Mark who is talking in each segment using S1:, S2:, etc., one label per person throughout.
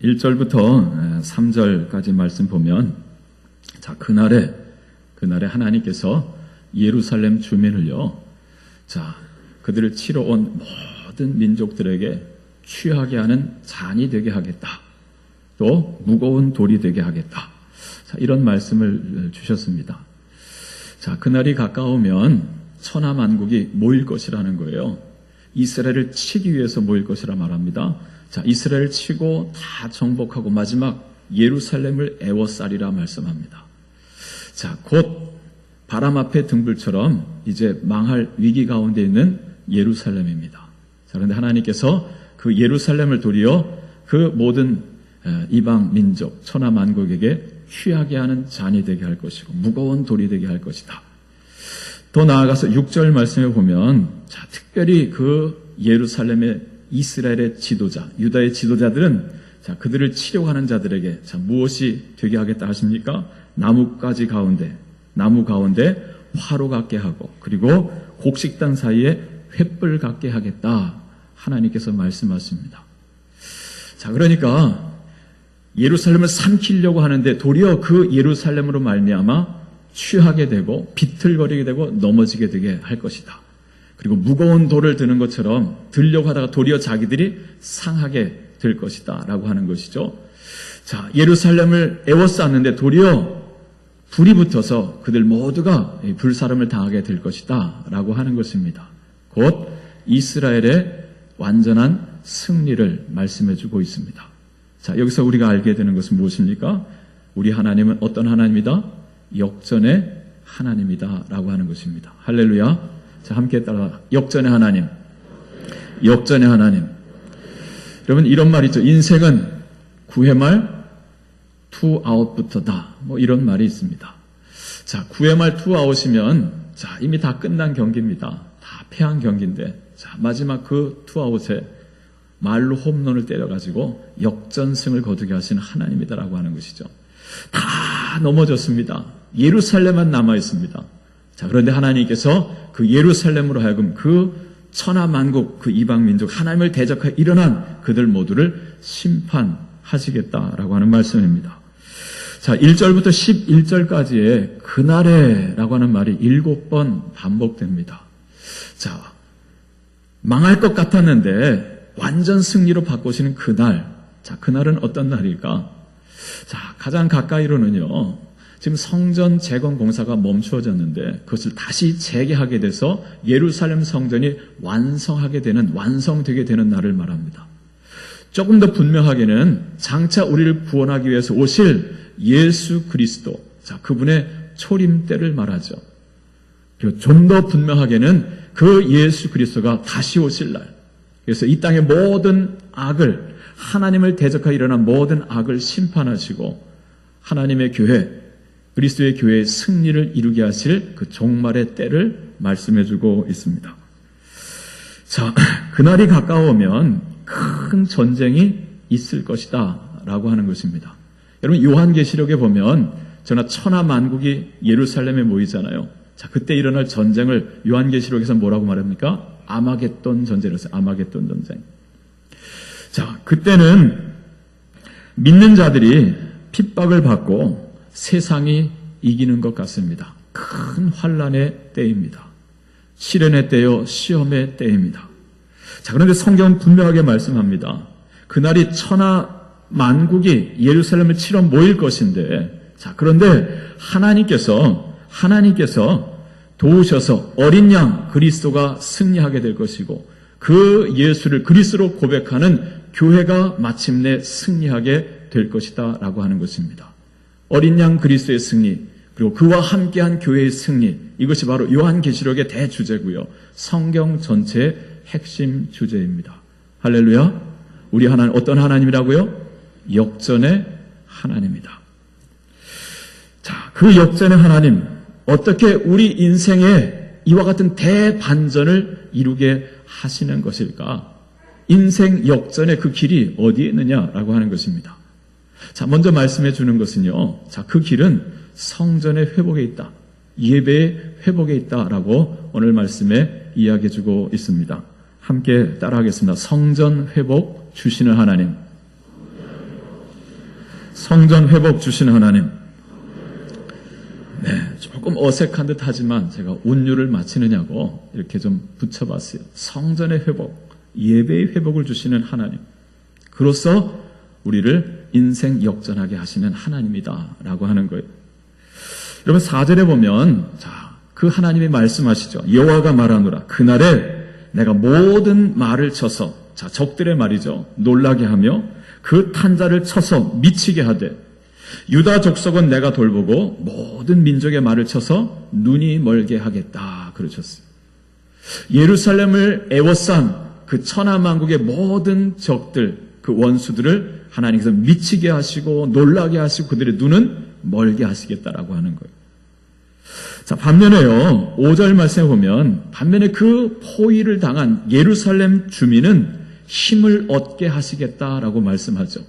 S1: 1절부터 3절까지 말씀 보면, 자, 그날에 하나님께서 예루살렘 주민을요, 자, 그들을 치러 온 모든 민족들에게 취하게 하는 잔이 되게 하겠다. 또 무거운 돌이 되게 하겠다. 자, 이런 말씀을 주셨습니다. 자, 그날이 가까우면 천하만국이 모일 것이라는 거예요. 이스라엘을 치기 위해서 모일 것이라 말합니다. 자, 이스라엘을 치고 다 정복하고 마지막 예루살렘을 애워싸리라 말씀합니다. 자, 곧 바람 앞에 등불처럼 이제 망할 위기 가운데 있는 예루살렘입니다. 자, 그런데 하나님께서 그 예루살렘을 도리어 그 모든 이방 민족, 천하만국에게 취하게 하는 잔이 되게 할 것이고 무거운 돌이 되게 할 것이다. 더 나아가서 6절 말씀에 보면, 자, 특별히 그 예루살렘의 이스라엘의 지도자, 유다의 지도자들은, 자, 그들을 치려고 하는 자들에게, 자, 무엇이 되게 하겠다 하십니까? 나무 가운데 화로 갖게 하고, 그리고 곡식단 사이에 횃불 갖게 하겠다. 하나님께서 말씀하십니다. 자, 그러니까 예루살렘을 삼키려고 하는데 도리어 그 예루살렘으로 말미암아 취하게 되고 비틀거리게 되고 넘어지게 되게 할 것이다. 그리고 무거운 돌을 드는 것처럼 들려고 하다가 도리어 자기들이 상하게 될 것이다 라고 하는 것이죠. 자, 예루살렘을 애워쌌는데 도리어 불이 붙어서 그들 모두가 불사름을 당하게 될 것이다 라고 하는 것입니다. 곧 이스라엘의 완전한 승리를 말씀해주고 있습니다. 자, 여기서 우리가 알게 되는 것은 무엇입니까? 우리 하나님은 어떤 하나님이다? 역전의 하나님이다 라고 하는 것입니다. 할렐루야. 자, 함께 따라 역전의 하나님. 역전의 하나님. 여러분, 이런 말 있죠. 인생은 9회 말 2아웃부터다. 뭐 이런 말이 있습니다. 자, 9회 말 2아웃이면 자, 이미 다 끝난 경기입니다. 다 패한 경기인데, 자, 마지막 그 2아웃에 말로 홈런을 때려가지고 역전승을 거두게 하시는 하나님이다라고 하는 것이죠. 다 넘어졌습니다. 예루살렘만 남아있습니다. 자, 그런데 하나님께서 그 예루살렘으로 하여금 그 천하만국, 그 이방민족, 하나님을 대적하여 일어난 그들 모두를 심판하시겠다라고 하는 말씀입니다. 자, 1절부터 11절까지의 그날에 라고 하는 말이 7번 반복됩니다. 자, 망할 것 같았는데 완전 승리로 바꾸시는 그날. 자, 그날은 어떤 날일까? 자, 가장 가까이로는요, 지금 성전 재건 공사가 멈추어졌는데 그것을 다시 재개하게 돼서 예루살렘 성전이 완성되게 되는 날을 말합니다. 조금 더 분명하게는 장차 우리를 구원하기 위해서 오실 예수 그리스도, 자, 그분의 초림 때를 말하죠. 그리고 좀 더 분명하게는 그 예수 그리스도가 다시 오실 날. 그래서 이 땅의 모든 악을, 하나님을 대적하여 일어난 모든 악을 심판하시고 하나님의 교회, 그리스도의 교회의 승리를 이루게 하실 그 종말의 때를 말씀해주고 있습니다. 자, 그날이 가까우면 큰 전쟁이 있을 것이다 라고 하는 것입니다. 여러분, 요한계시록에 보면 저나 천하만국이 예루살렘에 모이잖아요. 자, 그때 일어날 전쟁을 요한계시록에서 뭐라고 말합니까? 아마겟돈 전쟁이었어요. 아마겟돈 전쟁. 자, 그때는 믿는 자들이 핍박을 받고 세상이 이기는 것 같습니다. 큰 환난의 때입니다. 시련의 때요, 시험의 때입니다. 자, 그런데 성경은 분명하게 말씀합니다. 그날이 천하만국이 예루살렘을 치러 모일 것인데, 자, 그런데 하나님께서 도우셔서 어린 양 그리스도가 승리하게 될 것이고, 그 예수를 그리스도로 고백하는 교회가 마침내 승리하게 될 것이다 라고 하는 것입니다. 어린 양 그리스도의 승리, 그리고 그와 함께한 교회의 승리, 이것이 바로 요한계시록의 대주제고요, 성경 전체의 핵심 주제입니다. 할렐루야. 우리 하나님 어떤 하나님이라고요? 역전의 하나님이다. 자, 그 역전의 하나님, 어떻게 우리 인생에 이와 같은 대반전을 이루게 하시는 것일까? 인생 역전의 그 길이 어디에 있느냐라고 하는 것입니다. 자, 먼저 말씀해 주는 것은요, 자, 그 길은 성전의 회복에 있다, 예배의 회복에 있다라고 오늘 말씀에 이야기해 주고 있습니다. 함께 따라하겠습니다. 성전 회복 주시는 하나님, 성전 회복 주시는 하나님. 네, 조금 어색한 듯 하지만 제가 운율을 맞히느냐고 이렇게 좀 붙여봤어요. 성전의 회복, 예배의 회복을 주시는 하나님. 그로써 우리를 인생 역전하게 하시는 하나님이다 라고 하는 거예요. 여러분 4절에 보면 그 하나님이 말씀하시죠. 여호와가 말하노라. 그날에 내가 모든 말을 쳐서, 적들의 말이죠, 놀라게 하며 그 탄자를 쳐서 미치게 하되, 유다 족속은 내가 돌보고 모든 민족의 말을 쳐서 눈이 멀게 하겠다 그러셨어요. 예루살렘을 애워싼 그 천하만국의 모든 적들, 그 원수들을 하나님께서 미치게 하시고 놀라게 하시고 그들의 눈은 멀게 하시겠다라고 하는 거예요. 반면에요, 5절 말씀에 보면 반면에 그 포위를 당한 예루살렘 주민은 힘을 얻게 하시겠다라고 말씀하죠.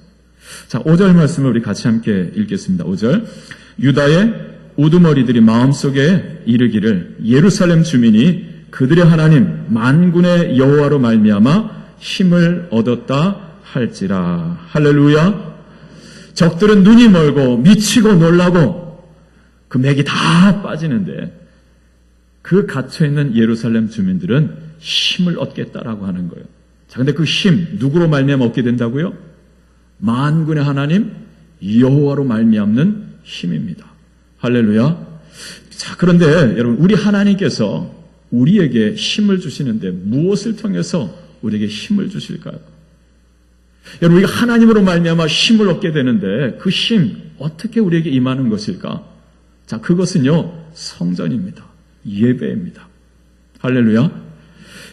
S1: 5절 말씀을 우리 같이 함께 읽겠습니다. 5절. 유다의 우두머리들이 마음속에 이르기를 예루살렘 주민이 그들의 하나님 만군의 여호와로 말미암아 힘을 얻었다 할지라. 할렐루야. 적들은 눈이 멀고 미치고 놀라고 그 맥이 다 빠지는데 그 갇혀있는 예루살렘 주민들은 힘을 얻겠다라고 하는 거예요. 근데 그 힘 누구로 말미암아 얻게 된다고요? 만군의 하나님 여호와로 말미암는 힘입니다. 할렐루야. 그런데 여러분, 우리 하나님께서 우리에게 힘을 주시는데 무엇을 통해서 우리에게 힘을 주실까요? 여러분, 우리가 하나님으로 말미암아 힘을 얻게 되는데 그 힘 어떻게 우리에게 임하는 것일까? 그것은요, 성전입니다. 예배입니다. 할렐루야.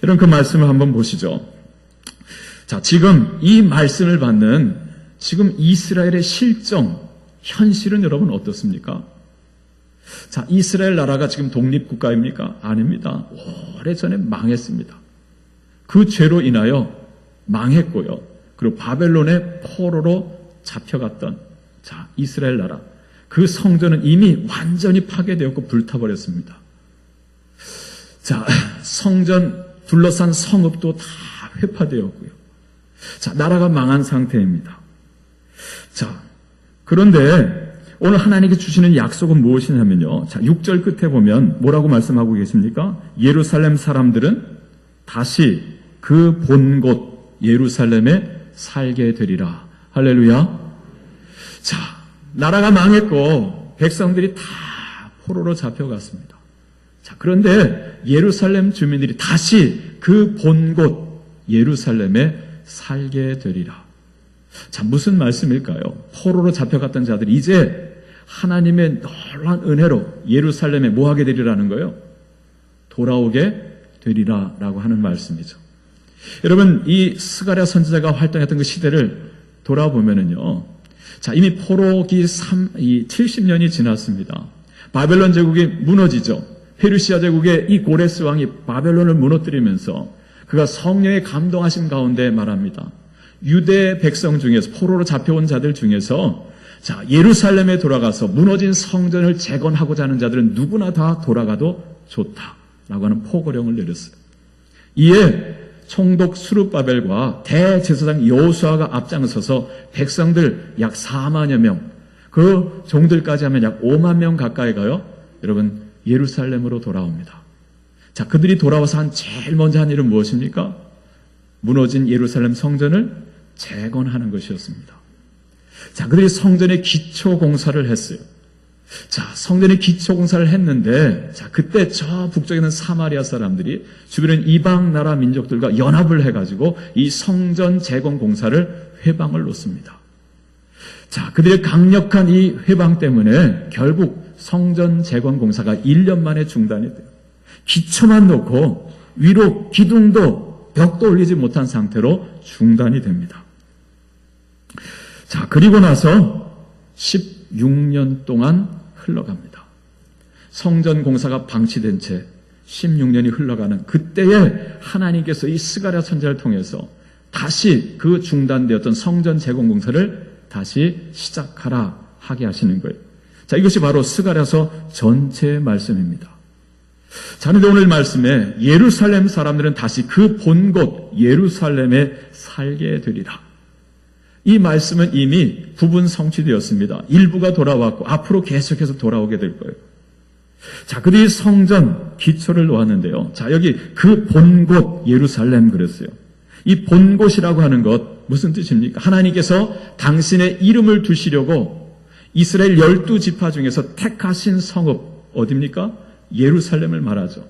S1: 여러분, 그 말씀을 한번 보시죠. 지금 이 말씀을 받는 지금 이스라엘의 실정, 현실은 여러분 어떻습니까? 이스라엘 나라가 지금 독립국가입니까? 아닙니다. 오래전에 망했습니다. 그 죄로 인하여 망했고요. 그리고 바벨론의 포로로 잡혀갔던 이스라엘 나라. 그 성전은 이미 완전히 파괴되었고 불타버렸습니다. 성전 둘러싼 성읍도 다 회파되었고요. 나라가 망한 상태입니다. 그런데 오늘 하나님께 주시는 약속은 무엇이냐면요. 6절 끝에 보면 뭐라고 말씀하고 계십니까? 예루살렘 사람들은 다시 그 본 곳 예루살렘에 살게 되리라. 할렐루야. 나라가 망했고 백성들이 다 포로로 잡혀갔습니다. 그런데 예루살렘 주민들이 다시 그 본 곳 예루살렘에 살게 되리라. 무슨 말씀일까요? 포로로 잡혀갔던 자들이 이제 하나님의 놀라운 은혜로 예루살렘에 뭐하게 되리라는 거예요? 돌아오게 되리라라고 하는 말씀이죠. 여러분, 이 스가랴 선지자가 활동했던 그 시대를 돌아보면은요, 이미 포로기 70년이 지났습니다. 바벨론 제국이 무너지죠. 페르시아 제국의 이 고레스 왕이 바벨론을 무너뜨리면서 그가 성령의 감동하심 가운데 말합니다. 유대 백성 중에서, 포로로 잡혀온 자들 중에서 예루살렘에 돌아가서 무너진 성전을 재건하고자 하는 자들은 누구나 다 돌아가도 좋다라고 하는 포고령을 내렸어요. 이에 총독 수룹바벨과 대제사장 여호수아가 앞장서서 백성들 약 4만여 명, 그 종들까지 하면 약 5만 명 가까이 가요. 여러분, 예루살렘으로 돌아옵니다. 그들이 돌아와서 제일 먼저 한 일은 무엇입니까? 무너진 예루살렘 성전을 재건하는 것이었습니다. 그들이 성전의 기초 공사를 했어요. 성전의 기초 공사를 했는데, 그때 저 북쪽에 있는 사마리아 사람들이 주변에 이방 나라 민족들과 연합을 해가지고 이 성전 재건 공사를 회방을 놓습니다. 그들의 강력한 이 회방 때문에 결국 성전 재건 공사가 1년 만에 중단이 돼요. 기초만 놓고 위로 기둥도 벽도 올리지 못한 상태로 중단이 됩니다. 그리고 나서 16년 동안 흘러갑니다. 성전 공사가 방치된 채 16년이 흘러가는 그때에 하나님께서 이 스가랴 선지자를 통해서 다시 그 중단되었던 성전 재건 공사를 다시 시작하라 하게 하시는 거예요. 이것이 바로 스가랴서 전체의 말씀입니다. 그런데 오늘 말씀에 예루살렘 사람들은 다시 그 본 곳 예루살렘에 살게 되리라. 이 말씀은 이미 부분 성취되었습니다. 일부가 돌아왔고 앞으로 계속해서 돌아오게 될 거예요. 자, 그들이 성전 기초를 놓았는데요. 자, 여기 그 본곳 예루살렘 그랬어요. 이 본곳이라고 하는 것 무슨 뜻입니까? 하나님께서 당신의 이름을 두시려고 이스라엘 12지파 중에서 택하신 성읍 어디입니까? 예루살렘을 말하죠.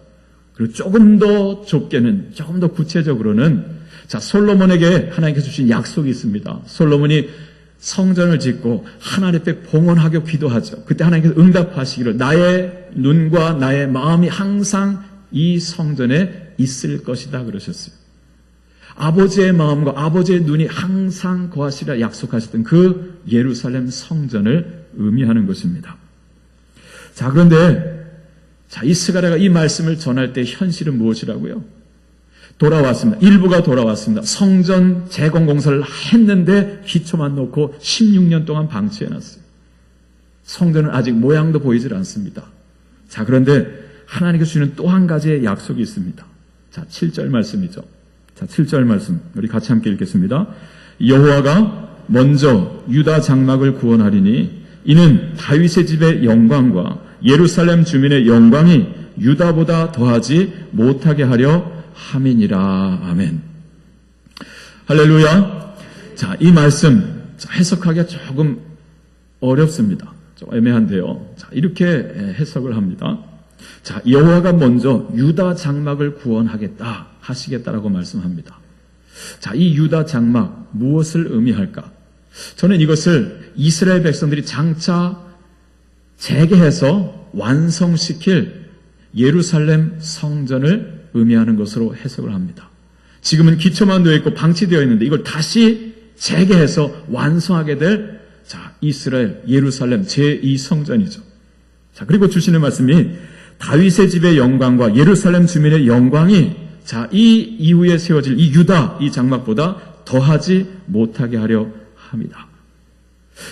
S1: 그리고 조금 더 좁게는, 조금 더 구체적으로는 자, 솔로몬에게 하나님께서 주신 약속이 있습니다. 솔로몬이 성전을 짓고 하나님 앞에 봉헌하고 기도하죠. 그때 하나님께서 응답하시기를 나의 눈과 나의 마음이 항상 이 성전에 있을 것이다 그러셨어요. 아버지의 마음과 아버지의 눈이 항상 거하시라 약속하셨던 그 예루살렘 성전을 의미하는 것입니다. 자, 그런데 자, 이 스가랴가 이 말씀을 전할 때 현실은 무엇이라고요? 돌아왔습니다. 일부가 돌아왔습니다. 성전 재건 공사를 했는데 기초만 놓고 16년 동안 방치해놨어요. 성전은 아직 모양도 보이질 않습니다. 자, 그런데 하나님께서 주시는 또 한 가지의 약속이 있습니다. 자, 7절 말씀이죠. 자, 7절 말씀 우리 같이 함께 읽겠습니다. 여호와가 먼저 유다 장막을 구원하리니 이는 다윗의 집의 영광과 예루살렘 주민의 영광이 유다보다 더하지 못하게 하려 함이니라. 아멘. 할렐루야. 자, 이 말씀 해석하기가 조금 어렵습니다. 좀 애매한데요. 자, 이렇게 해석을 합니다. 자, 여호와가 먼저 유다 장막을 구원하겠다 하시겠다라고 말씀합니다. 자, 이 유다 장막 무엇을 의미할까? 저는 이것을 이스라엘 백성들이 장차 재개해서 완성시킬 예루살렘 성전을 의미하는 것으로 해석을 합니다. 지금은 기초만 되어 있고 방치되어 있는데 이걸 다시 재개해서 완성하게 될 자, 이스라엘 예루살렘 제2성전이죠. 자, 그리고 주시는 말씀이 다윗의 집의 영광과 예루살렘 주민의 영광이 자, 이 이후에 세워질 이 유다 이 장막보다 더하지 못하게 하려 합니다.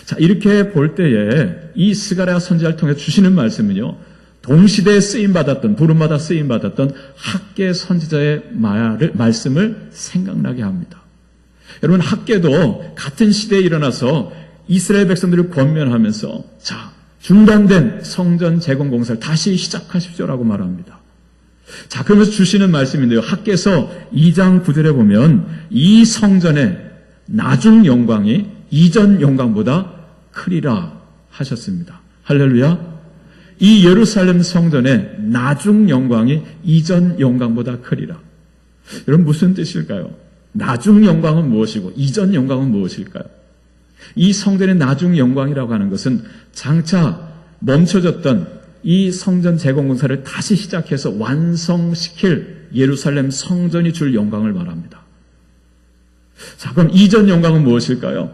S1: 자, 이렇게 볼 때에 이 스가랴 선지자를 통해 주시는 말씀은요, 동시대에 쓰임받았던, 부름마다 쓰임받았던 학개 선지자의 말씀을 생각나게 합니다. 여러분, 학개도 같은 시대에 일어나서 이스라엘 백성들을 권면하면서 자, 중단된 성전 재건 공사를 다시 시작하십시오라고 말합니다. 자, 그러면서 주시는 말씀인데요. 학개서 2장 9절에 보면 이 성전의 나중 영광이 이전 영광보다 크리라 하셨습니다. 할렐루야. 이 예루살렘 성전의 나중 영광이 이전 영광보다 크리라. 여러분, 무슨 뜻일까요? 나중 영광은 무엇이고 이전 영광은 무엇일까요? 이 성전의 나중 영광이라고 하는 것은 장차 멈춰졌던 이 성전 재건 공사를 다시 시작해서 완성시킬 예루살렘 성전이 줄 영광을 말합니다. 자, 그럼 이전 영광은 무엇일까요?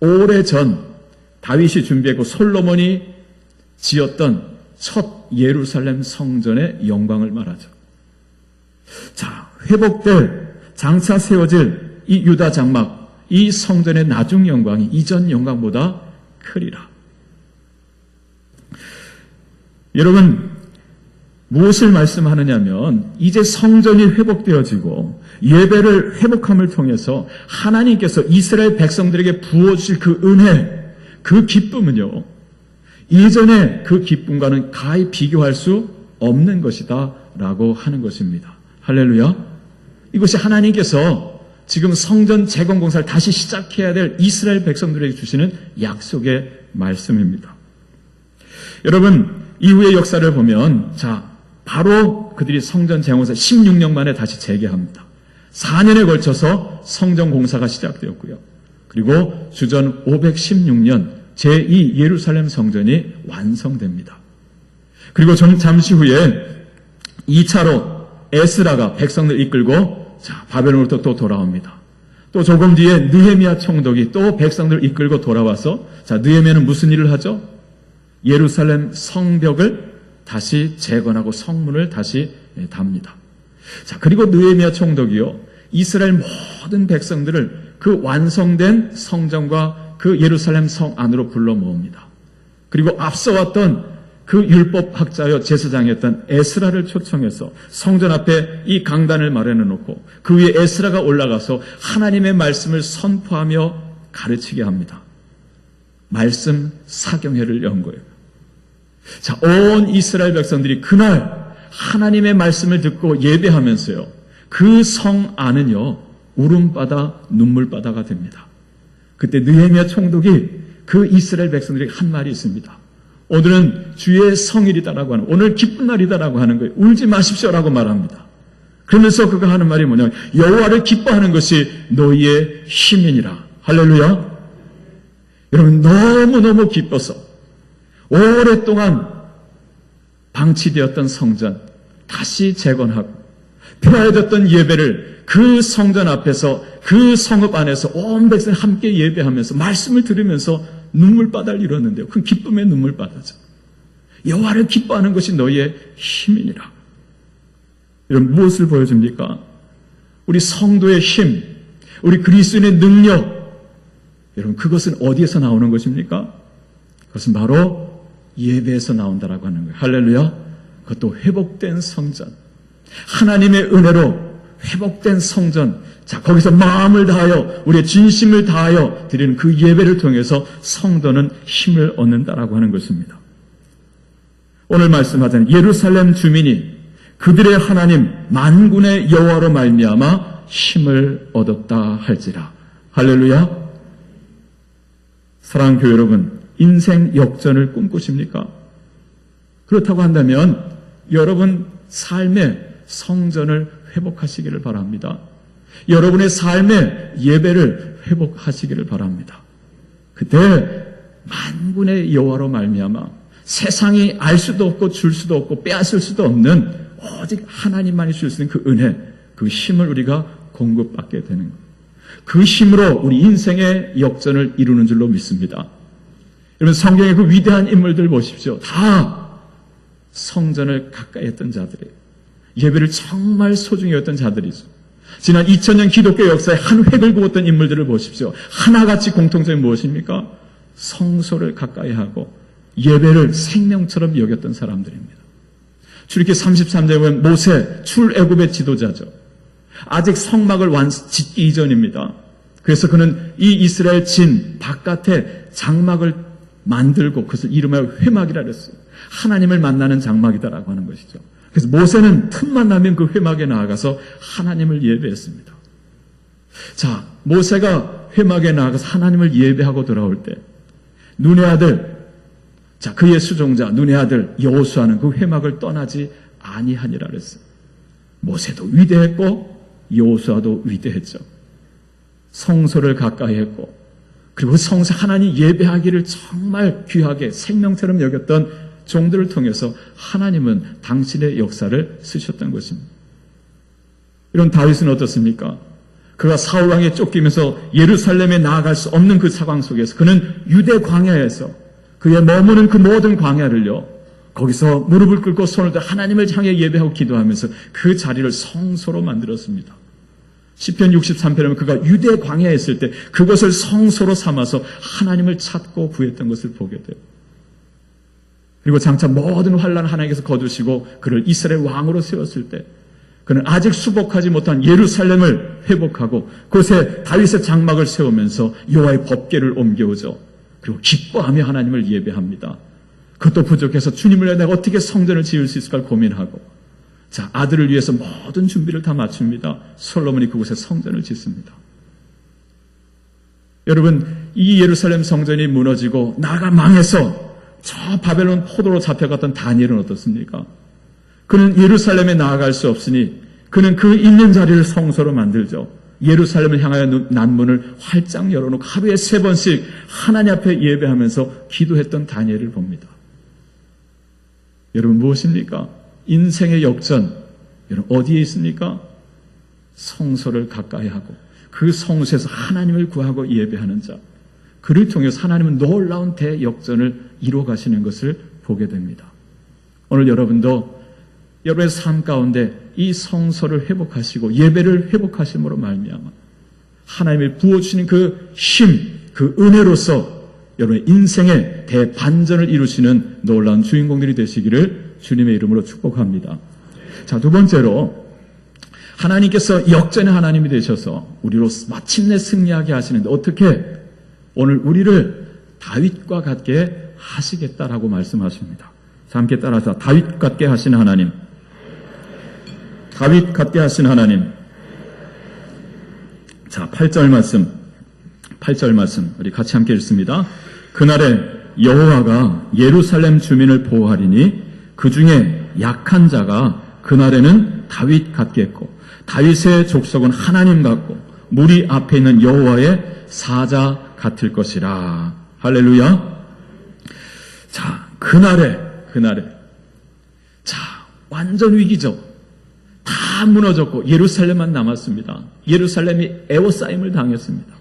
S1: 오래전 다윗이 준비했고 솔로몬이 지었던 첫 예루살렘 성전의 영광을 말하죠. 자, 회복될 장차 세워질 이 유다 장막, 이 성전의 나중 영광이 이전 영광보다 크리라. 여러분, 무엇을 말씀하느냐면 이제 성전이 회복되어지고 예배를 회복함을 통해서 하나님께서 이스라엘 백성들에게 부어주실 그 은혜, 그 기쁨은요, 이전의 그 기쁨과는 가히 비교할 수 없는 것이다 라고 하는 것입니다. 할렐루야. 이것이 하나님께서 지금 성전 재건 공사를 다시 시작해야 될 이스라엘 백성들에게 주시는 약속의 말씀입니다. 여러분, 이후의 역사를 보면 자, 바로 그들이 성전 재건 공사 16년 만에 다시 재개합니다. 4년에 걸쳐서 성전 공사가 시작되었고요. 그리고 주전 516년 제2 예루살렘 성전이 완성됩니다. 그리고 잠시 후에 2차로 에스라가 백성들 이끌고 자, 바벨론으로 또 돌아옵니다. 또 조금 뒤에 느헤미야 총독이 또 백성들 이끌고 돌아와서 자, 느헤미야는 무슨 일을 하죠? 예루살렘 성벽을 다시 재건하고 성문을 다시 답니다. 자, 그리고 느헤미야 총독이요, 이스라엘 모든 백성들을 그 완성된 성전과 그 예루살렘 성 안으로 불러 모읍니다. 그리고 앞서 왔던 그 율법학자여 제사장이었던 에스라를 초청해서 성전 앞에 이 강단을 마련해 놓고 그 위에 에스라가 올라가서 하나님의 말씀을 선포하며 가르치게 합니다. 말씀 사경회를 연 거예요. 자, 온 이스라엘 백성들이 그날 하나님의 말씀을 듣고 예배하면서요, 그 성 안은요, 울음바다, 눈물바다가 됩니다. 그때 느헤미야 총독이 그 이스라엘 백성들에게 한 말이 있습니다. 오늘은 주의 성일이다라고 하는, 오늘 기쁜 날이다라고 하는 거예요. 울지 마십시오라고 말합니다. 그러면서 그가 하는 말이 뭐냐면, 여호와를 기뻐하는 것이 너희의 힘이니라. 할렐루야. 여러분, 너무너무 기뻐서 오랫동안 방치되었던 성전 다시 재건하고 폐허해졌던 예배를 그 성전 앞에서, 그 성읍 안에서 온 백성이 함께 예배하면서 말씀을 들으면서 눈물바다를 이뤘는데요. 그 기쁨의 눈물바다죠. 여호와를 기뻐하는 것이 너희의 힘이니라. 여러분, 무엇을 보여줍니까? 우리 성도의 힘, 우리 그리스도인의 능력, 여러분, 그것은 어디에서 나오는 것입니까? 그것은 바로 예배에서 나온다라고 하는 거예요. 할렐루야. 그것도 회복된 성전, 하나님의 은혜로 회복된 성전. 자, 거기서 마음을 다하여, 우리의 진심을 다하여 드리는 그 예배를 통해서 성도는 힘을 얻는다라고 하는 것입니다. 오늘 말씀하자는 예루살렘 주민이 그들의 하나님 만군의 여호와로 말미암아 힘을 얻었다 할지라. 할렐루야. 사랑하는 교회 여러분, 인생 역전을 꿈꾸십니까? 그렇다고 한다면 여러분 삶의 성전을 회복하시기를 바랍니다. 여러분의 삶의 예배를 회복하시기를 바랍니다. 그때 만군의 여호와로 말미암아 세상이 알 수도 없고 줄 수도 없고 빼앗을 수도 없는 오직 하나님만이 줄 수 있는 그 은혜, 그 힘을 우리가 공급받게 되는 것. 그 힘으로 우리 인생의 역전을 이루는 줄로 믿습니다. 여러분, 성경의 그 위대한 인물들 보십시오. 다 성전을 가까이 했던 자들이에요. 예배를 정말 소중히 했던 자들이죠. 지난 2000년 기독교 역사에 한 획을 그었던 인물들을 보십시오. 하나같이 공통점이 무엇입니까? 성소를 가까이 하고 예배를 생명처럼 여겼던 사람들입니다. 출애굽기 33장에 보면 모세, 출애굽의 지도자죠. 아직 성막을 짓기 이전입니다. 그래서 그는 이 이스라엘 진 바깥에 장막을 만들고 그것을 이름하여 회막이라 그랬어요. 하나님을 만나는 장막이다라고 하는 것이죠. 그래서 모세는 틈만 나면 그 회막에 나아가서 하나님을 예배했습니다. 자, 모세가 회막에 나아가서 하나님을 예배하고 돌아올 때 눈의 아들, 자, 그의 수종자 눈의 아들 여호수아는 그 회막을 떠나지 아니하니라 그랬어요. 모세도 위대했고 여호수아도 위대했죠. 성소를 가까이 했고, 그리고 성소 하나님 예배하기를 정말 귀하게 생명처럼 여겼던 종들을 통해서 하나님은 당신의 역사를 쓰셨던 것입니다. 이런 다윗은 어떻습니까? 그가 사울왕에 쫓기면서 예루살렘에 나아갈 수 없는 그 상황 속에서 그는 유대 광야에서 그의 머무는 그 모든 광야를요, 거기서 무릎을 꿇고 손을 들어 하나님을 향해 예배하고 기도하면서 그 자리를 성소로 만들었습니다. 시편 63편에 보면 그가 유대 광야에 있을 때 그것을 성소로 삼아서 하나님을 찾고 구했던 것을 보게 돼요. 그리고 장차 모든 환난을 하나님께서 거두시고 그를 이스라엘 왕으로 세웠을 때 그는 아직 수복하지 못한 예루살렘을 회복하고 그곳에 다윗의 장막을 세우면서 여호와의 법궤를 옮겨오죠. 그리고 기뻐하며 하나님을 예배합니다. 그것도 부족해서 주님을 위해 내가 어떻게 성전을 지을 수 있을까 고민하고, 자, 아들을 위해서 모든 준비를 다 마칩니다. 솔로몬이 그곳에 성전을 짓습니다. 여러분, 이 예루살렘 성전이 무너지고 나라가 망해서 저 바벨론 포로로 잡혀갔던 다니엘은 어떻습니까? 그는 예루살렘에 나아갈 수 없으니 그는 그 있는 자리를 성소로 만들죠. 예루살렘을 향하여 난문을 활짝 열어놓고 하루에 3번씩 하나님 앞에 예배하면서 기도했던 다니엘을 봅니다. 여러분, 무엇입니까? 인생의 역전, 여러분 어디에 있습니까? 성소를 가까이 하고 그 성소에서 하나님을 구하고 예배하는 자, 그를 통해서 하나님은 놀라운 대역전을 이루어 가시는 것을 보게 됩니다. 오늘 여러분도 여러분의 삶 가운데 이 성소를 회복하시고 예배를 회복하심으로 말미암아 하나님이 부어주시는 그 힘, 그 은혜로서 여러분의 인생의 대반전을 이루시는 놀라운 주인공들이 되시기를 주님의 이름으로 축복합니다. 자, 두 번째로 하나님께서 역전의 하나님이 되셔서 우리로 마침내 승리하게 하시는데 어떻게? 오늘 우리를 다윗과 같게 하시겠다라고 말씀하십니다. 자, 함께 따라서 다윗 같게 하신 하나님, 다윗 같게 하신 하나님. 자, 8절 말씀 우리 같이 함께 읽습니다. 그날에 여호와가 예루살렘 주민을 보호하리니 그 중에 약한 자가 그날에는 다윗 같겠고 다윗의 족속은 하나님 같고 무리 앞에 있는 여호와의 사자 같을 것이라. 할렐루야. 자, 그날에 자, 완전 위기죠. 다 무너졌고 예루살렘만 남았습니다. 예루살렘이 애워싸임을 당했습니다.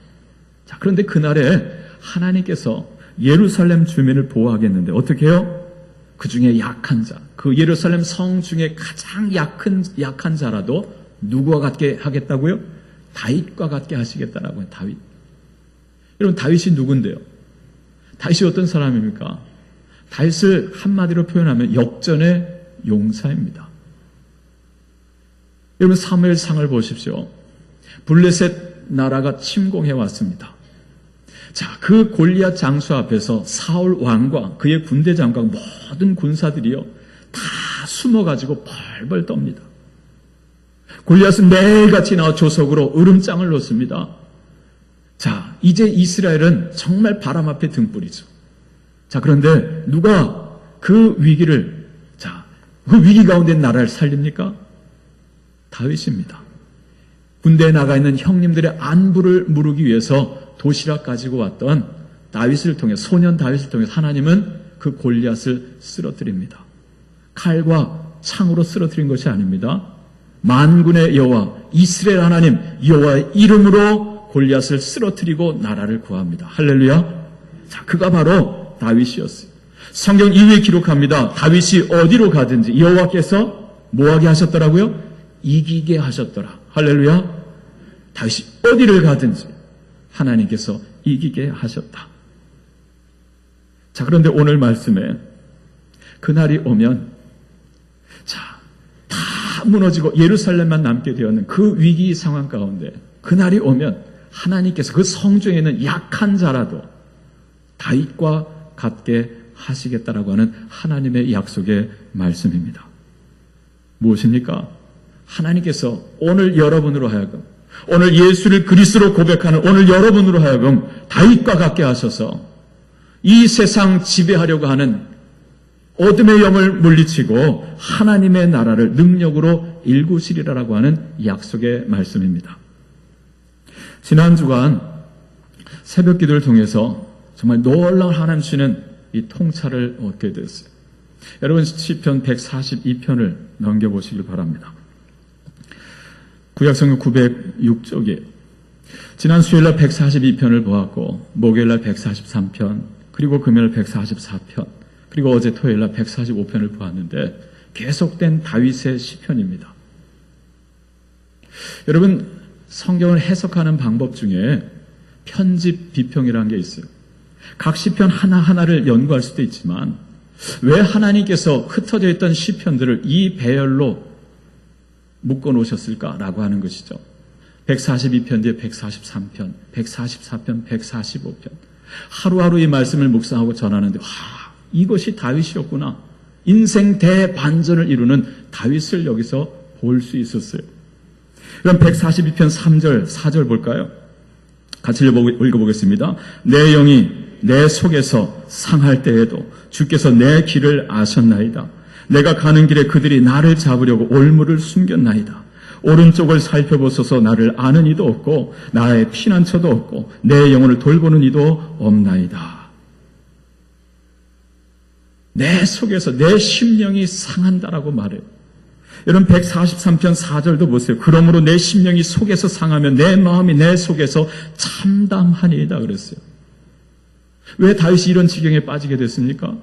S1: 자, 그런데 그날에 하나님께서 예루살렘 주민을 보호하겠는데 어떻게 해요? 그 중에 약한 자, 그 예루살렘 성 중에 가장 약한 자라도 누구와 같게 하겠다고요? 다윗과 같게 하시겠다라고요. 다윗. 여러분, 다윗이 누군데요? 다윗이 어떤 사람입니까? 다윗을 한마디로 표현하면 역전의 용사입니다. 여러분, 사무엘상을 보십시오. 블레셋 나라가 침공해 왔습니다. 자, 그 골리앗 장수 앞에서 사울 왕과 그의 군대장과 모든 군사들이요 다 숨어가지고 벌벌 떱니다. 골리앗은 매일같이 나와 조석으로 으름장을 놓습니다. 자, 이제 이스라엘은 정말 바람 앞에 등불이죠. 자, 그런데 누가 그 위기를, 그 위기 가운데 나라를 살립니까? 다윗입니다. 군대에 나가 있는 형님들의 안부를 물기 위해서 도시락 가지고 왔던 다윗을 통해, 소년 다윗을 통해 하나님은 그 골리앗을 쓰러뜨립니다. 칼과 창으로 쓰러뜨린 것이 아닙니다. 만군의 여호와, 이스라엘 하나님 여호와의 이름으로 골리앗을 쓰러뜨리고 나라를 구합니다. 할렐루야. 자, 그가 바로 다윗이었어요. 성경 이후에 기록합니다. 다윗이 어디로 가든지 여호와께서 뭐하게 하셨더라고요? 이기게 하셨더라. 할렐루야. 다윗이 어디를 가든지 하나님께서 이기게 하셨다. 자, 그런데 오늘 말씀에 그날이 오면, 자, 다 무너지고 예루살렘만 남게 되었는 그 위기 상황 가운데 그날이 오면 하나님께서 그 성중에 있는 약한 자라도 다윗과 같게 하시겠다라고 하는 하나님의 약속의 말씀입니다. 무엇입니까? 하나님께서 오늘 여러분으로 하여금, 오늘 예수를 그리스도로 고백하는 오늘 여러분으로 하여금 다윗과 같게 하셔서 이 세상 지배하려고 하는 어둠의 영을 물리치고 하나님의 나라를 능력으로 일구시리라라고 하는 약속의 말씀입니다. 지난 주간 새벽 기도를 통해서 정말 놀라운 하나님 주시는 이 통찰을 얻게 됐어요. 여러분, 시편 142편을 넘겨보시길 바랍니다. 구약성경 906쪽에 지난 수요일날 142편을 보았고 목요일날 143편, 그리고 금요일 144편, 그리고 어제 토요일날 145편을 보았는데 계속된 다윗의 시편입니다. 여러분, 성경을 해석하는 방법 중에 편집, 비평이라는 게 있어요. 각 시편 하나하나를 연구할 수도 있지만 왜 하나님께서 흩어져 있던 시편들을 이 배열로 묶어 놓으셨을까라고 하는 것이죠. 142편 뒤에 143편, 144편, 145편. 하루하루 이 말씀을 묵상하고 전하는데, 이것이 다윗이었구나. 인생 대반전을 이루는 다윗을 여기서 볼 수 있었어요. 그럼 142편 3절, 4절 볼까요? 같이 읽어보겠습니다. 내 영이 내 속에서 상할 때에도 주께서 내 길을 아셨나이다. 내가 가는 길에 그들이 나를 잡으려고 올무를 숨겼나이다. 오른쪽을 살펴보소서. 나를 아는 이도 없고 나의 피난처도 없고 내 영혼을 돌보는 이도 없나이다. 내 속에서 내 심령이 상한다라고 말해요. 여러분, 143편 4절도 보세요. 그러므로 내 심령이 속에서 상하면 내 마음이 내 속에서 참담하니이다 그랬어요. 왜 다윗이 이런 지경에 빠지게 됐습니까?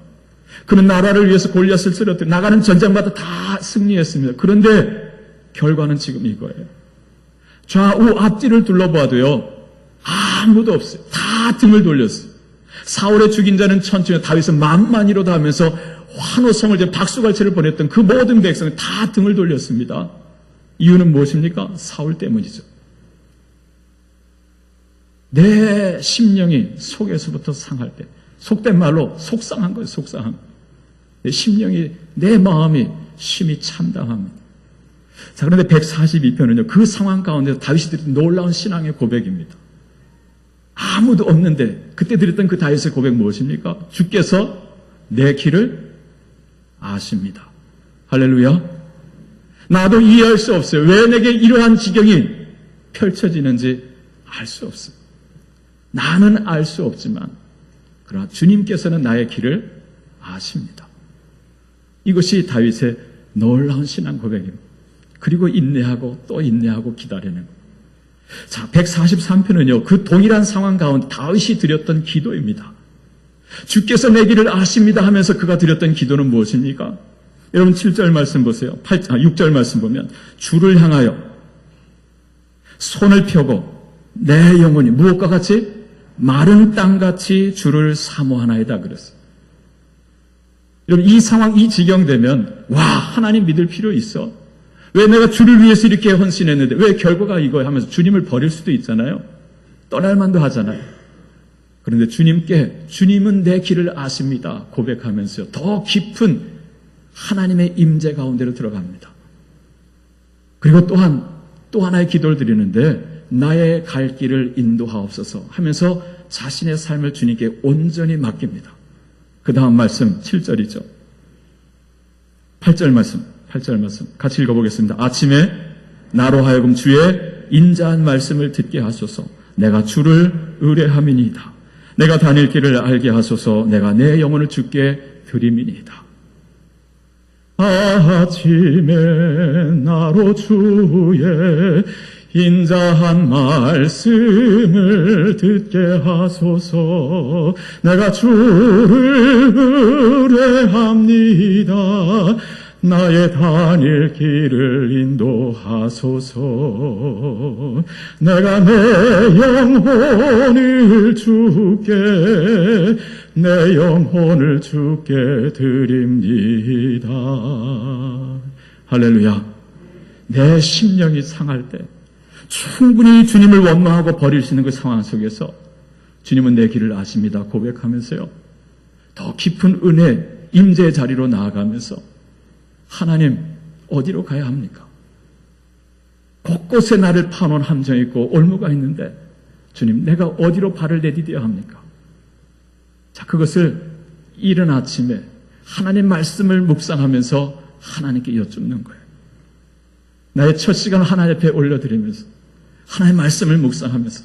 S1: 그는 나라를 위해서 골리앗을 쓰러뜨려 나가는 전장마다 다 승리했습니다. 그런데 결과는 지금 이거예요. 좌우 앞뒤를 둘러봐도요, 아무도 없어요. 다 등을 돌렸어요. 사울의 죽인 자는 천천히, 다윗은 만만이로다 하면서 환호성을, 박수갈채를 보냈던 그 모든 백성은 다 등을 돌렸습니다. 이유는 무엇입니까? 사울 때문이죠. 내 심령이 속에서부터 상할 때, 속된 말로 속상한 거예요. 속상한 거예요. 내 심령이, 내 마음이 심히 참담합니다. 자, 그런데 142편은요, 그 상황 가운데서 다윗이 드린 놀라운 신앙의 고백입니다. 아무도 없는데 그때 드렸던 그 다윗의 고백 무엇입니까? 주께서 내 길을 아십니다. 할렐루야. 나도 이해할 수 없어요. 왜 내게 이러한 지경이 펼쳐지는지 알 수 없어요. 나는 알 수 없지만 그러나 주님께서는 나의 길을 아십니다. 이것이 다윗의 놀라운 신앙 고백입니다. 그리고 인내하고 또 인내하고 기다리는 것. 자, 143편은요, 그 동일한 상황 가운데 다윗이 드렸던 기도입니다. 주께서 내 길을 아십니다 하면서 그가 드렸던 기도는 무엇입니까? 여러분 7절 말씀 보세요. 6절 말씀 보면 주를 향하여 손을 펴고 내 영혼이 무엇과 같이? 마른 땅같이 주를 사모하나이다 그랬어요. 여러분 이 상황, 이 지경 되면 와, 하나님 믿을 필요 있어. 왜 내가 주를 위해서 이렇게 헌신했는데 왜 결과가 이거야 하면서 주님을 버릴 수도 있잖아요. 떠날 만도 하잖아요. 그런데 주님은 내 길을 아십니다 고백하면서요, 더 깊은 하나님의 임재 가운데로 들어갑니다. 그리고 또한 또 하나의 기도를 드리는데 나의 갈 길을 인도하옵소서 하면서 자신의 삶을 주님께 온전히 맡깁니다. 그 다음 말씀 7절이죠. 8절 말씀 같이 읽어보겠습니다. 아침에 나로 하여금 주의 인자한 말씀을 듣게 하소서. 내가 주를 의뢰함이니이다. 내가 다닐 길을 알게 하소서. 내가 내 영혼을 주께 드림이니이다. 아침에 나로 주의 인자한 말씀을 듣게 하소서. 내가 주를 의뢰합니다. 나의 다닐 길을 인도하소서. 내가 내 영혼을 주께 드립니다. 할렐루야. 내 심령이 상할 때 충분히 주님을 원망하고 버릴 수 있는 그 상황 속에서 주님은 내 길을 아십니다 고백하면서요, 더 깊은 은혜, 임재의 자리로 나아가면서 하나님 어디로 가야 합니까? 곳곳에 나를 파놓은 함정이 있고 올무가 있는데 주님 내가 어디로 발을 내디뎌야 합니까? 자, 그것을 이른 아침에 하나님 말씀을 묵상하면서 하나님께 여쭙는 거예요. 나의 첫 시간 하나님 앞에 올려드리면서 하나님의 말씀을 묵상하면서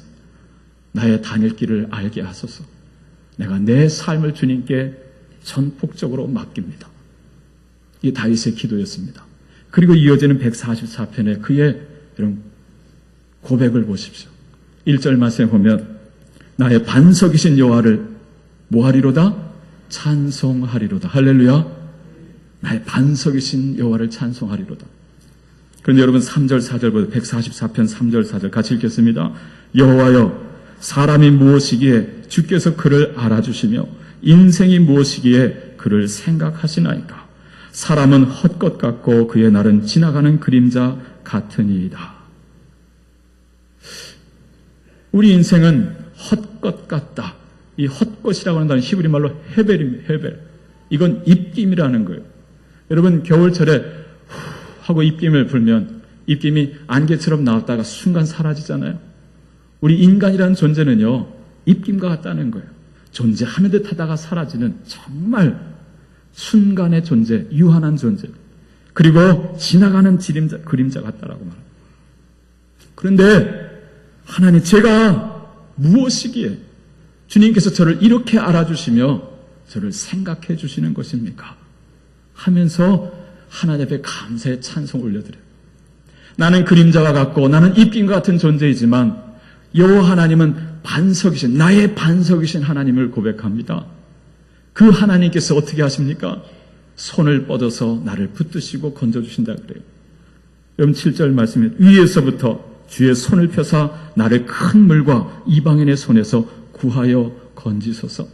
S1: 나의 다닐 길을 알게 하소서. 내가 내 삶을 주님께 전폭적으로 맡깁니다. 이게 다윗의 기도였습니다. 그리고 이어지는 144편에 그의 이런 고백을 보십시오. 1절 말씀에 보면 나의 반석이신 여호와를 뭐하리로다? 찬송하리로다. 할렐루야. 나의 반석이신 여호와를 찬송하리로다. 그런데 여러분 3절 4절보다 144편 3절 4절 같이 읽겠습니다. 여호와여, 사람이 무엇이기에 주께서 그를 알아주시며 인생이 무엇이기에 그를 생각하시나이까. 사람은 헛것 같고 그의 날은 지나가는 그림자 같으니이다. 우리 인생은 헛것 같다. 이 헛것이라고 하는 단어는 히브리 말로 헤벨입니다. 헤벨. 이건 입김이라는 거예요. 여러분 겨울철에 하고 입김을 불면 입김이 안개처럼 나왔다가 순간 사라지잖아요. 우리 인간이라는 존재는요, 입김과 같다는 거예요. 존재하는 듯 하다가 사라지는 정말 순간의 존재, 유한한 존재, 그리고 지나가는 그림자 같다라고 말합니다. 그런데 하나님, 제가 무엇이기에 주님께서 저를 이렇게 알아주시며 저를 생각해 주시는 것입니까? 하면서 하나님 앞에 감사의 찬송을 올려드려요. 나는 그림자와 같고 나는 입김과 같은 존재이지만 여호와 하나님은 반석이신, 나의 반석이신 하나님을 고백합니다. 그 하나님께서 어떻게 하십니까? 손을 뻗어서 나를 붙드시고 건져주신다 그래요. 여러분 7절 말씀에 위에서부터 주의 손을 펴사 나를 큰 물과 이방인의 손에서 구하여 건지소서.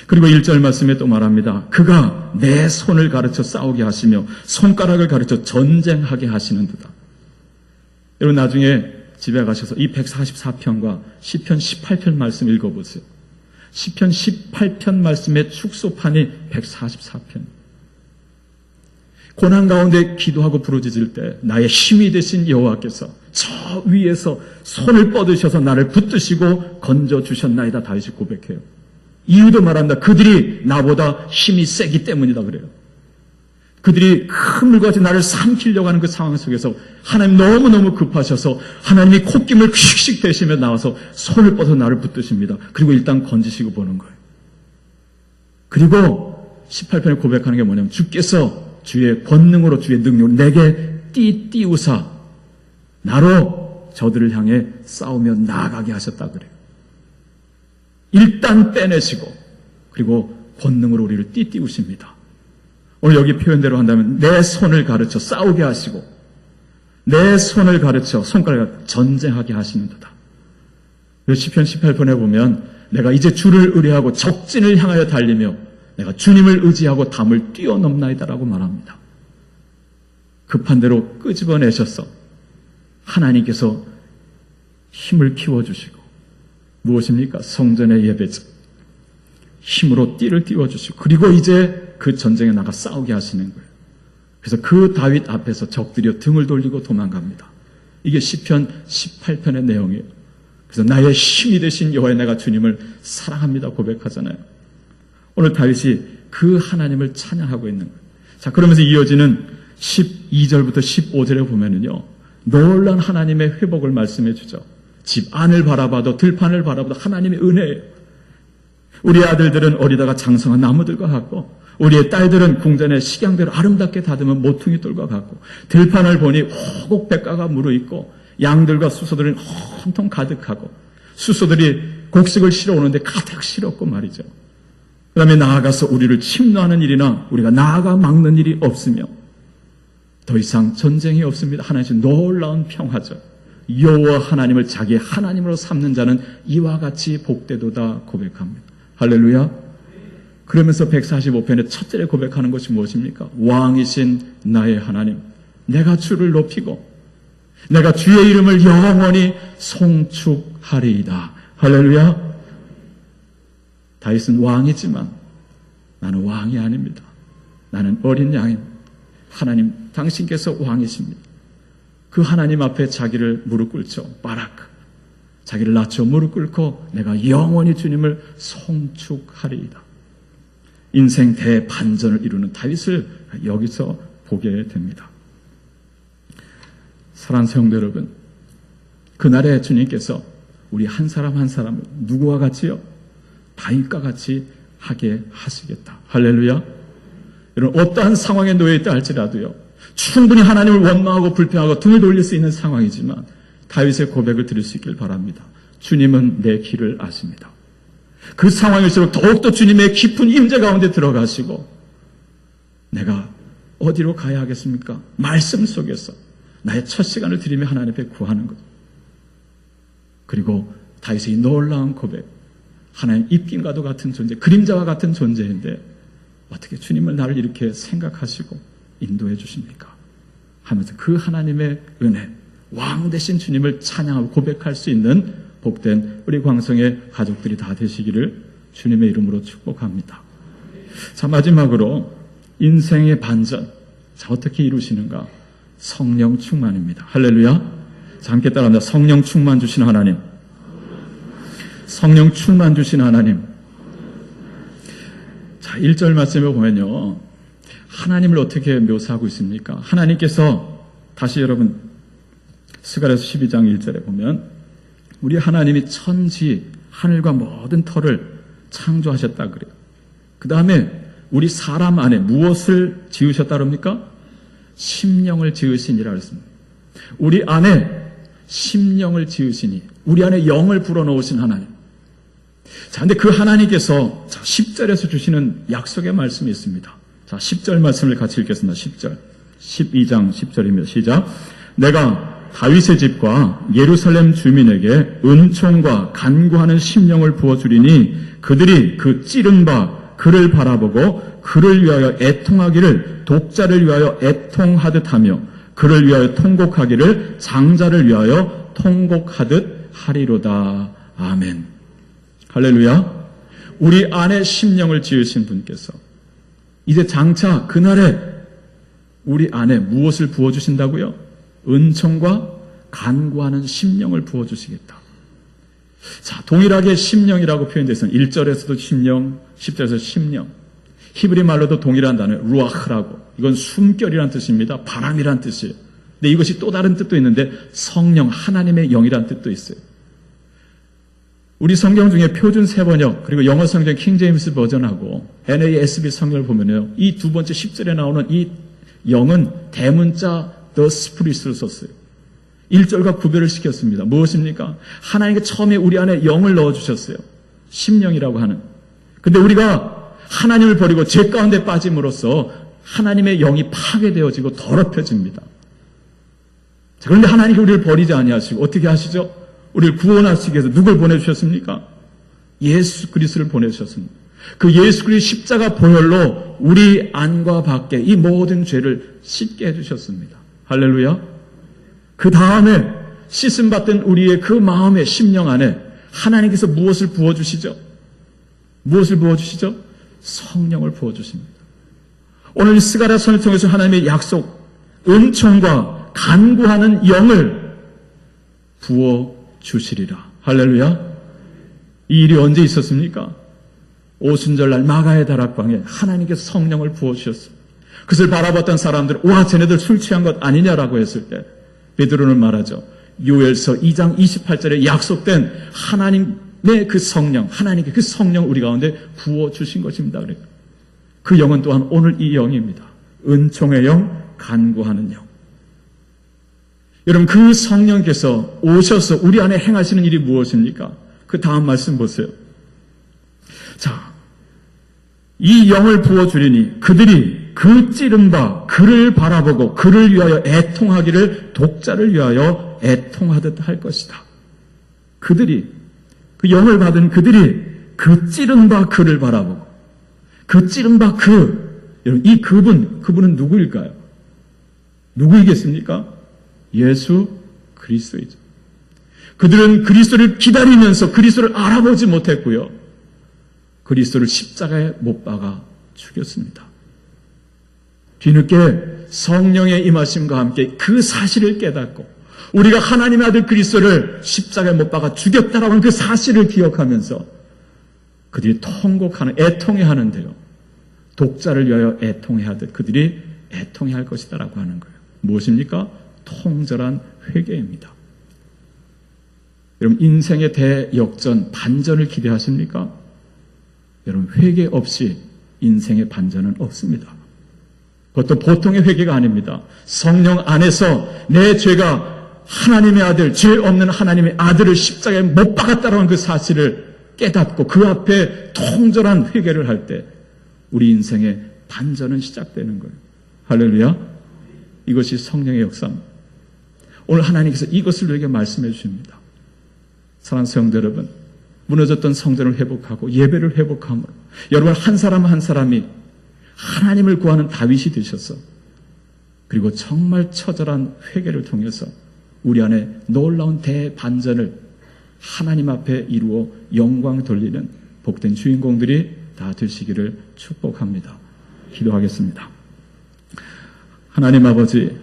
S1: 그리고 1절 말씀에 또 말합니다. 그가 내 손을 가르쳐 싸우게 하시며 손가락을 가르쳐 전쟁하게 하시는 듯다. 여러분 나중에 집에 가셔서 이 144편과 시편 18편 말씀 읽어보세요. 시편 18편 말씀의 축소판이 144편. 고난 가운데 기도하고 부르짖을 때 나의 힘이 되신 여호와께서 저 위에서 손을 뻗으셔서 나를 붙드시고 건져주셨나이다. 다윗이 고백해요. 이유도 말합니다. 그들이 나보다 힘이 세기 때문이다 그래요. 그들이 큰 물같이 나를 삼키려고 하는 그 상황 속에서 하나님 너무너무 급하셔서 하나님이 콧김을 휙휙 대시며 나와서 손을 뻗어 나를 붙드십니다. 그리고 일단 건지시고 보는 거예요. 그리고 18편에 고백하는 게 뭐냐면 주께서 주의 권능으로 주의 능력으로 내게 띠띠우사 나로 저들을 향해 싸우며 나아가게 하셨다 그래요. 일단 빼내시고 그리고 권능으로 우리를 띠띠우십니다. 오늘 여기 표현대로 한다면 내 손을 가르쳐 싸우게 하시고 내 손을 가르쳐 손가락을 전쟁하게 하시는도다. 시편 18편에 보면 내가 이제 주를 의뢰하고 적진을 향하여 달리며 내가 주님을 의지하고 담을 뛰어넘나이다라고 말합니다. 급한 대로 끄집어내셔서 하나님께서 힘을 키워주시고 무엇입니까? 성전의 예배자 힘으로 띠를 띄워주시고 그리고 이제 그 전쟁에 나가 싸우게 하시는 거예요. 그래서 그 다윗 앞에서 적들이 등을 돌리고 도망갑니다. 이게 시편 18편의 내용이에요. 그래서 나의 힘이 되신 여호와 내가 주님을 사랑합니다 고백하잖아요. 오늘 다윗이 그 하나님을 찬양하고 있는 거예요. 자, 그러면서 이어지는 12절부터 15절에 보면은요, 놀라운 하나님의 회복을 말씀해 주죠. 집 안을 바라봐도 들판을 바라봐도 하나님의 은혜예요. 우리 아들들은 어리다가 장성한 나무들과 같고 우리의 딸들은 궁전의 식양대로 아름답게 다듬은 모퉁이 돌과 같고 들판을 보니 호곡 백가가 무르익고 양들과 수소들은 온통 가득하고 수소들이 곡식을 실어 오는데 가득 실었고 말이죠. 그 다음에 나아가서 우리를 침노하는 일이나 우리가 나아가 막는 일이 없으며 더 이상 전쟁이 없습니다. 하나님의 놀라운 평화죠. 여호와 하나님을 자기의 하나님으로 삼는 자는 이와 같이 복되도다 고백합니다. 할렐루야. 그러면서 145편의 첫 절에 고백하는 것이 무엇입니까? 왕이신 나의 하나님, 내가 주를 높이고 내가 주의 이름을 영원히 송축하리이다. 할렐루야. 다윗은 왕이지만 나는 왕이 아닙니다. 나는 어린 양입니다. 하나님, 당신께서 왕이십니다. 그 하나님 앞에 자기를 무릎 꿇죠. 바라크. 자기를 낮춰 무릎 꿇고 내가 영원히 주님을 송축하리이다. 인생 대반전을 이루는 다윗을 여기서 보게 됩니다. 사랑하는 성도 여러분, 그날에 주님께서 우리 한 사람 한 사람을 누구와 같이요? 다윗과 같이 하게 하시겠다. 할렐루야. 여러분, 어떠한 상황에 놓여있다 할지라도요, 충분히 하나님을 원망하고 불평하고 등을 돌릴 수 있는 상황이지만 다윗의 고백을 들을 수 있길 바랍니다. 주님은 내 길을 아십니다. 그 상황일수록 더욱더 주님의 깊은 임재 가운데 들어가시고 내가 어디로 가야 하겠습니까? 말씀 속에서 나의 첫 시간을 드리며 하나님 앞에 구하는 것. 그리고 다윗의 놀라운 고백, 하나님 입김과도 같은 존재, 그림자와 같은 존재인데 어떻게 주님을 나를 이렇게 생각하시고 인도해 주십니까? 하면서 그 하나님의 은혜, 왕 되신 주님을 찬양하고 고백할 수 있는 복된 우리 광성의 가족들이 다 되시기를 주님의 이름으로 축복합니다. 자, 마지막으로 인생의 반전. 자, 어떻게 이루시는가? 성령 충만입니다. 할렐루야. 자, 함께 따라합니다. 성령 충만 주시는 하나님. 성령 충만 주시는 하나님. 자, 1절 말씀에 보면요, 하나님을 어떻게 묘사하고 있습니까? 하나님께서 다시 여러분 스가랴서 12장 1절에 보면 우리 하나님이 천지 하늘과 모든 터를 창조하셨다 그래요. 그 다음에 우리 사람 안에 무엇을 지으셨다 그럽니까? 심령을 지으시니라 그랬습니다. 우리 안에 심령을 지으시니 우리 안에 영을 불어넣으신 하나님. 자, 근데 그 하나님께서 10절에서 주시는 약속의 말씀이 있습니다. 자, 10절 말씀을 같이 읽겠습니다. 10절. 12장 10절입니다. 시작. 내가 다윗의 집과 예루살렘 주민에게 은총과 간구하는 심령을 부어주리니 그들이 그 찌른 바 그를 바라보고 그를 위하여 애통하기를 독자를 위하여 애통하듯 하며 그를 위하여 통곡하기를 장자를 위하여 통곡하듯 하리로다. 아멘. 할렐루야. 우리 안에 심령을 지으신 분께서 이제 장차 그날에 우리 안에 무엇을 부어주신다고요? 은총과 간구하는 심령을 부어주시겠다. 자, 동일하게 심령이라고 표현돼서는 1절에서도 심령, 10절에서 심령. 히브리 말로도 동일한 단어 루아흐라고. 이건 숨결이란 뜻입니다. 바람이란 뜻이에요. 근데 이것이 또 다른 뜻도 있는데 성령, 하나님의 영이란 뜻도 있어요. 우리 성경 중에 표준 세번역 그리고 영어 성경 킹제임스 버전하고 NASB 성경을 보면요. 이 두 번째 10절에 나오는 이 영은 대문자 The Spirit으로 썼어요. 1절과 구별을 시켰습니다. 무엇입니까? 하나님께 처음에 우리 안에 영을 넣어주셨어요. 심령이라고 하는. 근데 우리가 하나님을 버리고 죄 가운데 빠짐으로써 하나님의 영이 파괴되어지고 더럽혀집니다. 자, 그런데 하나님이 우리를 버리지 아니하시고 어떻게 하시죠? 우리를 구원하시기 위해서 누굴 보내주셨습니까? 예수 그리스도를 보내주셨습니다. 그 예수 그리스도 십자가 보혈로 우리 안과 밖에 이 모든 죄를 씻게 해주셨습니다. 할렐루야. 그 다음에 씻음받던 우리의 그 마음의 심령 안에 하나님께서 무엇을 부어주시죠? 무엇을 부어주시죠? 성령을 부어주십니다. 오늘 스가랴 선을 통해서 하나님의 약속, 은총과 간구하는 영을 부어주시리라. 할렐루야. 이 일이 언제 있었습니까? 오순절날 마가의 다락방에 하나님께서 성령을 부어주셨습니다. 그것을 바라봤던 사람들, 와, 쟤네들 술 취한 것 아니냐라고 했을 때 베드로는 말하죠. 요엘서 2장 28절에 약속된 하나님의 그 성령, 하나님께 그 성령 우리 가운데 부어주신 것입니다. 그래요. 그 영은 또한 오늘 이 영입니다. 은총의 영, 간구하는 영. 여러분, 그 성령께서 오셔서 우리 안에 행하시는 일이 무엇입니까? 그 다음 말씀 보세요. 자, 이 영을 부어주리니 그들이 그 찌른 바 그를 바라보고 그를 위하여 애통하기를 독자를 위하여 애통하듯 할 것이다. 그들이, 그 영을 받은 그들이 그 찌른 바 그를 바라보고 그 찌른 바 여러분, 이 그분은 누구일까요? 누구이겠습니까? 예수 그리스도이죠. 그들은 그리스도를 기다리면서 그리스도를 알아보지 못했고요. 그리스도를 십자가에 못 박아 죽였습니다. 뒤늦게 성령의 임하심과 함께 그 사실을 깨닫고 우리가 하나님의 아들 그리스도를 십자가에 못 박아 죽였다라고 하는 그 사실을 기억하면서 그들이 통곡하는, 애통해하는데요. 독자를 위하여 애통해하듯 그들이 애통해할 것이다라고 하는 거예요. 무엇입니까? 통절한 회개입니다. 여러분, 인생의 대역전, 반전을 기대하십니까? 여러분, 회개 없이 인생의 반전은 없습니다. 그것도 보통의 회개가 아닙니다. 성령 안에서 내 죄가 하나님의 아들, 죄 없는 하나님의 아들을 십자가에 못 박았다라는 그 사실을 깨닫고 그 앞에 통절한 회개를 할 때 우리 인생의 반전은 시작되는 거예요. 할렐루야. 이것이 성령의 역사입니다. 오늘 하나님께서 이것을 우리에게 말씀해 주십니다. 사랑하는 성도 여러분, 무너졌던 성전을 회복하고 예배를 회복함으로 여러분 한 사람 한 사람이 하나님을 구하는 다윗이 되셔서 그리고 정말 처절한 회개를 통해서 우리 안에 놀라운 대반전을 하나님 앞에 이루어 영광 돌리는 복된 주인공들이 다 되시기를 축복합니다. 기도하겠습니다. 하나님 아버지,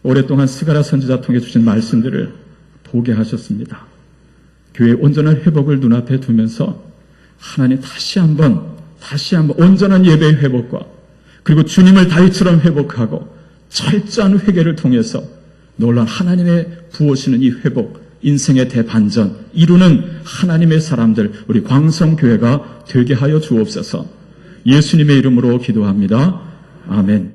S1: 오랫동안 스가랴 선지자 통해 주신 말씀들을 보게 하셨습니다. 교회의 온전한 회복을 눈앞에 두면서 하나님 다시 한번 온전한 예배의 회복과 그리고 주님을 다윗처럼 회복하고 철저한 회개를 통해서 놀라운 하나님의 부어시는 이 회복, 인생의 대반전 이루는 하나님의 사람들, 우리 광성교회가 되게 하여 주옵소서. 예수님의 이름으로 기도합니다. 아멘.